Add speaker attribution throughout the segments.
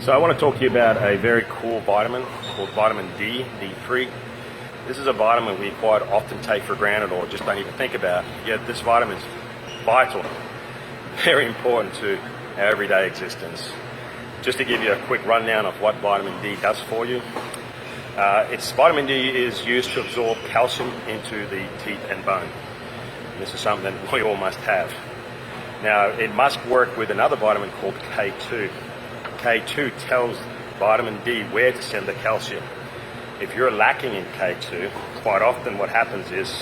Speaker 1: So I want to talk to you about a very cool vitamin called vitamin D, D3. This is a vitamin we quite often take for granted or just don't even think about, yet this vitamin is vital, very important to our everyday existence. Just to give you a quick rundown of what vitamin D does for you. Vitamin D is used to absorb calcium into the teeth and bone. And this is something that we all must have. Now, it must work with another vitamin called K2. K2 tells vitamin D where to send the calcium. If you're lacking in K2, quite often what happens is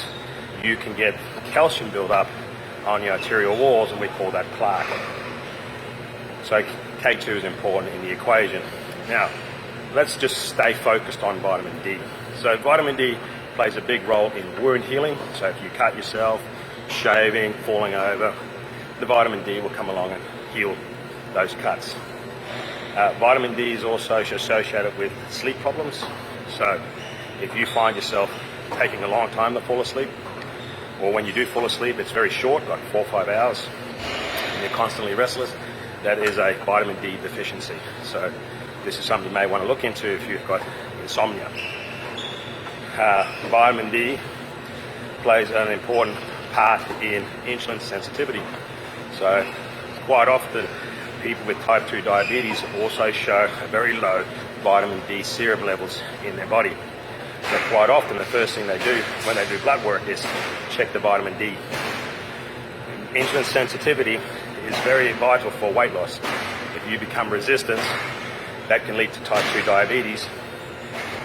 Speaker 1: you can get calcium buildup on your arterial walls, and we call that plaque. So K2 is important in the equation. Now, let's just stay focused on vitamin D. So vitamin D plays a big role in wound healing. So if you cut yourself, shaving, falling over, the vitamin D will come along and heal those cuts. Vitamin D is also associated with sleep problems. So if you find yourself taking a long time to fall asleep, or when you do fall asleep, it's very short, like 4 or 5 hours, and you're constantly restless, that is a vitamin D deficiency. So this is something you may want to look into if you've got insomnia. Vitamin D plays an important part in insulin sensitivity. So quite often people with type 2 diabetes also show a very low vitamin D serum levels in their body. So quite often the first thing they do when they do blood work is check the vitamin D. Insulin sensitivity is very vital for weight loss. If you become resistant, that can lead to type 2 diabetes.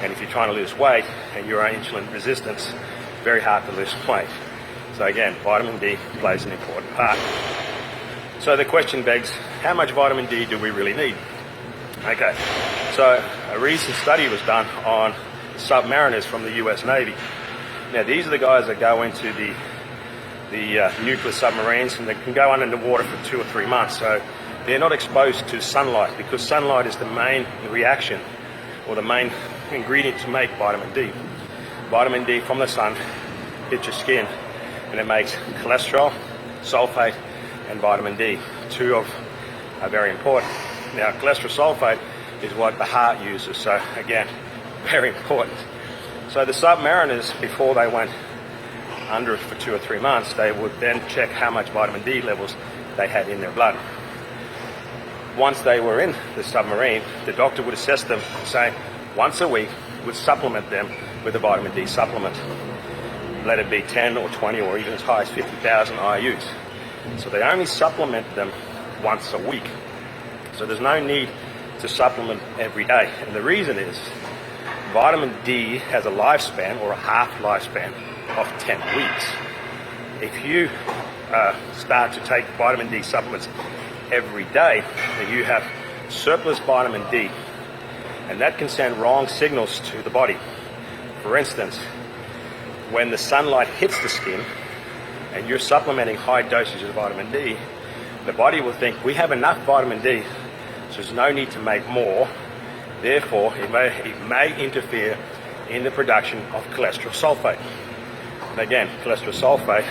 Speaker 1: And if you're trying to lose weight and you're on insulin resistance, it's very hard to lose weight. So again, vitamin D plays an important part. So the question begs, how much vitamin D do we really need? Okay, so a recent study was done on submariners from the US Navy. Now these are the guys that go into the nuclear submarines, and they can go under the water for 2 or 3 months. So they're not exposed to sunlight, because sunlight is the main reaction or the main ingredient to make vitamin D. Vitamin D from the sun hits your skin and it makes cholesterol, sulfate and vitamin D. Two are very important. Now cholesterol sulfate is what the heart uses, so again, very important. So the submariners, before they went under for 2 or 3 months, they would then check how much vitamin D levels they had in their blood. Once they were in the submarine, the doctor would assess them and say once a week would supplement them with a vitamin D supplement. Let it be 10 or 20 or even as high as 50,000 IUs. So they only supplement them once a week. So there's no need to supplement every day. And the reason is vitamin D has a lifespan or a half lifespan of 10 weeks. If you start to take vitamin D supplements every day, then you have surplus vitamin D, and that can send wrong signals to the body. For instance, when the sunlight hits the skin and you're supplementing high dosages of vitamin D, the body will think we have enough vitamin D, so there's no need to make more. Therefore, it may interfere in the production of cholesterol sulfate. And again, cholesterol sulfate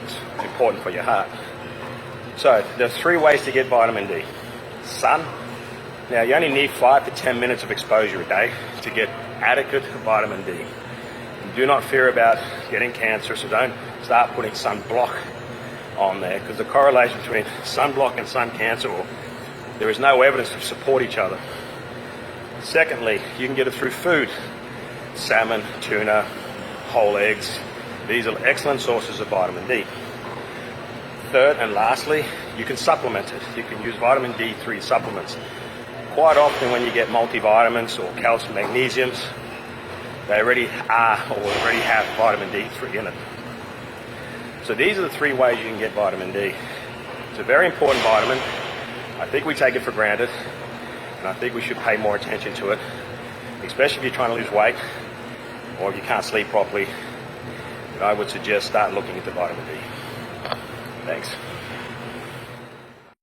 Speaker 1: is important for your heart. So there's 3 ways to get vitamin D. Sun. Now you only need 5 to 10 minutes of exposure a day to get adequate vitamin D. And do not fear about getting cancer, so don't start putting sunblock on there, because the correlation between sunblock and sun cancer, there is no evidence to support each other. Secondly, you can get it through food. Salmon, tuna, whole eggs. These are excellent sources of vitamin D. Third and lastly, you can supplement it. You can use vitamin D3 supplements. Quite often when you get multivitamins or calcium magnesiums, they already have vitamin D3 in it. So these are the 3 ways you can get vitamin D. It's a very important vitamin. I think we take it for granted, and I think we should pay more attention to it, especially if you're trying to lose weight or if you can't sleep properly. I would suggest start looking into vitamin D. Thanks.